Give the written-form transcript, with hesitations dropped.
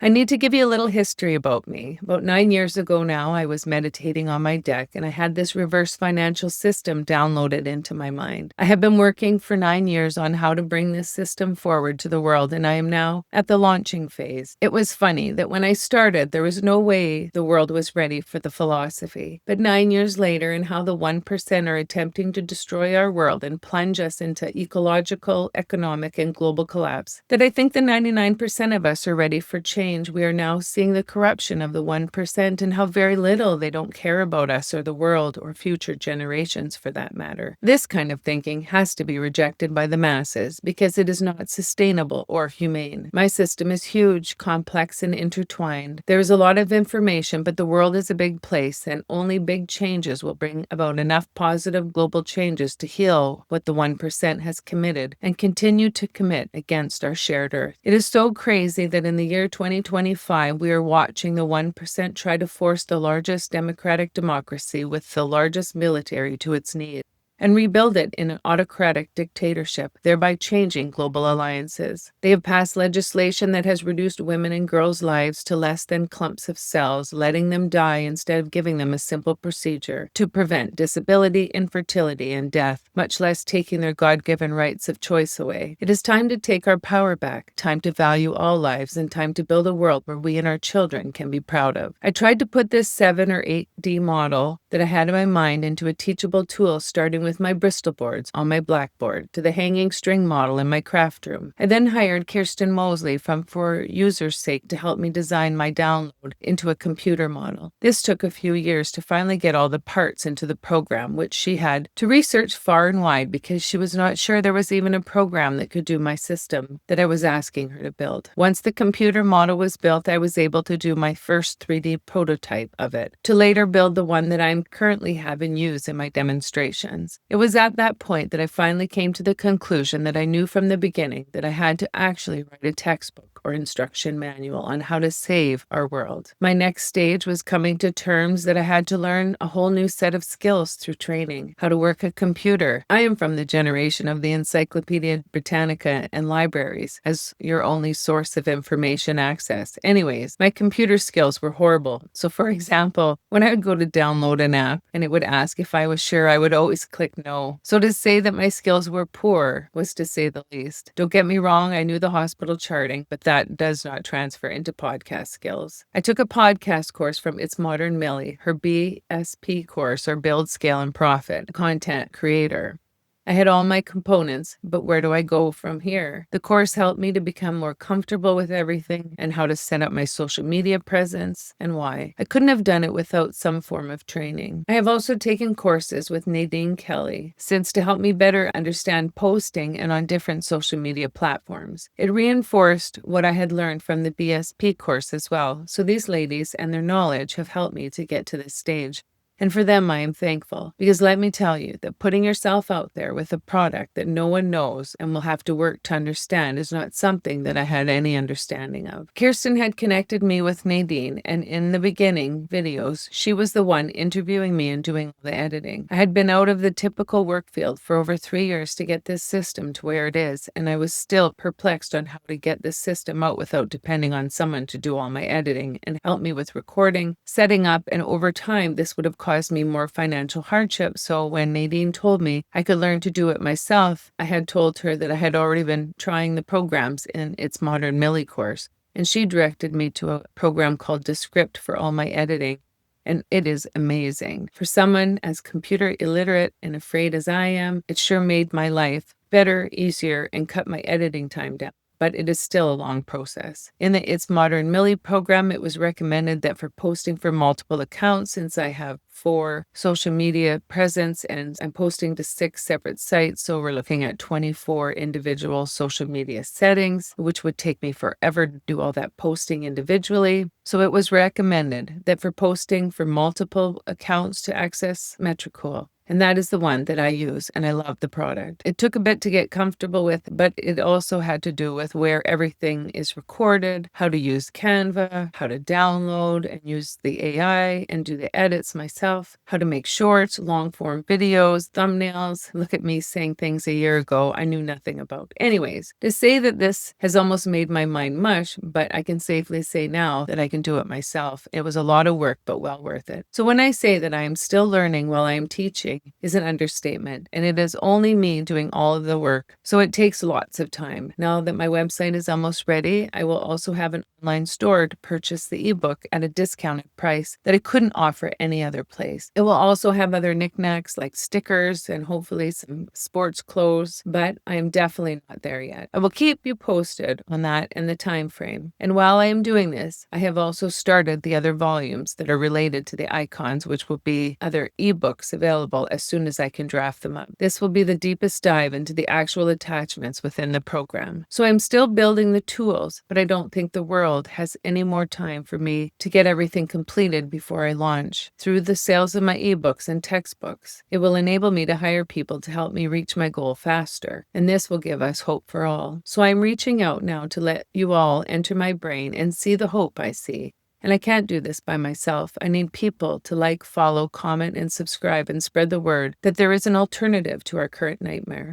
I need to give you a little history about me. About 9 years ago now, I was meditating on my deck and I had this reverse financial system downloaded into my mind. I have been working for 9 years on how to bring this system forward to the world, and I am now at the launching phase. It was funny that when I started, there was no way the world was ready for the philosophy. But 9 years later, and how the 1% are attempting to destroy our world and plunge us into ecological, economic, and global collapse, that I think the 99% of us are ready for change. We are now seeing the corruption of the 1% and how very little they don't care about us or the world or future generations for that matter. This kind of thinking has to be rejected by the masses because it is not sustainable or humane. My system is huge, complex, and intertwined. There is a lot of information, but the world is a big place, and only big changes will bring about enough positive global changes to heal what the 1% has committed and continue to commit against our shared earth. It is so crazy that in the year 2025, we are watching the 1% try to force the largest democratic democracy with the largest military to its knees and rebuild it in an autocratic dictatorship, thereby changing global alliances. They have passed legislation that has reduced women and girls' lives to less than clumps of cells, letting them die instead of giving them a simple procedure to prevent disability, infertility, and death, much less taking their God-given rights of choice away. It is time to take our power back, time to value all lives, and time to build a world where we and our children can be proud of. I tried to put this 7 or 8D model that I had in my mind into a teachable tool, starting with my Bristol boards on my blackboard to the hanging string model in my craft room. I then hired Kirsten Mosley from For Users' Sake to help me design my download into a computer model. This took a few years to finally get all the parts into the program, which she had to research far and wide because she was not sure there was even a program that could do my system that I was asking her to build. Once the computer model was built, I was able to do my first 3D prototype of it, to later build the one that I'm currently having used in my demonstrations. It was at that point that I finally came to the conclusion that I knew from the beginning that I had to actually write a textbook or instruction manual on how to save our world. My next stage was coming to terms that I had to learn a whole new set of skills through training, how to work a computer. I am from the generation of the Encyclopedia Britannica and libraries as your only source of information access. Anyways, my computer skills were horrible. So for example, when I would go to download an app and it would ask if I was sure, I would always click no. So to say that my skills were poor was to say the least. Don't get me wrong, I knew the hospital charting, but that does not transfer into podcast skills. I took a podcast course from It's Modern Millie, her BSP course, or Build, Scale, and Profit, content creator. I had all my components, but where do I go from here? The course helped me to become more comfortable with everything and how to set up my social media presence and why. I couldn't have done it without some form of training. I have also taken courses with Nadine Kelly since to help me better understand posting and on different social media platforms. It reinforced what I had learned from the BSP course as well. So these ladies and their knowledge have helped me to get to this stage. And for them, I am thankful, because let me tell you that putting yourself out there with a product that no one knows and will have to work to understand is not something that I had any understanding of. Kirsten had connected me with Nadine, and in the beginning videos, she was the one interviewing me and doing the editing. I had been out of the typical work field for over 3 years to get this system to where it is, and I was still perplexed on how to get this system out without depending on someone to do all my editing and help me with recording, setting up, and over time, this would have caused me more financial hardship. So when Nadine told me I could learn to do it myself, I had told her that I had already been trying the programs in It's Modern Millie course, and she directed me to a program called Descript for all my editing, and it is amazing. For someone as computer illiterate and afraid as I am, it sure made my life better, easier, and cut my editing time down. But it is still a long process. In the It's Modern Millie program, it was recommended that for posting for multiple accounts, since I have 4 social media presence and I'm posting to 6 separate sites, so we're looking at 24 individual social media settings, which would take me forever to do all that posting individually. So it was recommended that for posting for multiple accounts to access Metricool, And that is the one that I use, and I love the product. It took a bit to get comfortable with, but it also had to do with where everything is recorded, how to use Canva, how to download and use the AI and do the edits myself, how to make shorts, long form videos, thumbnails. Look at me saying things a year ago I knew nothing about. Anyways, to say that this has almost made my mind mush, but I can safely say now that I can do it myself. It was a lot of work, but well worth it. So when I say that I am still learning while I am teaching is an understatement, and it is only me doing all of the work. So it takes lots of time. Now that my website is almost ready, I will also have an online store to purchase the ebook at a discounted price that I couldn't offer any other place. It will also have other knickknacks like stickers and hopefully some sports clothes, but I am definitely not there yet. I will keep you posted on that and the time frame. And while I am doing this, I have also started the other volumes that are related to the icons, which will be other ebooks available as soon as I can draft them up. This will be the deepest dive into the actual attachments within the program. So I'm still building the tools, but I don't think the world has any more time for me to get everything completed before I launch. Through the sales of my ebooks and textbooks, it will enable me to hire people to help me reach my goal faster, and this will give us hope for all. So I'm reaching out now to let you all enter my brain and see the hope I see. And I can't do this by myself. I need people to like, follow, comment, and subscribe and spread the word that there is an alternative to our current nightmare.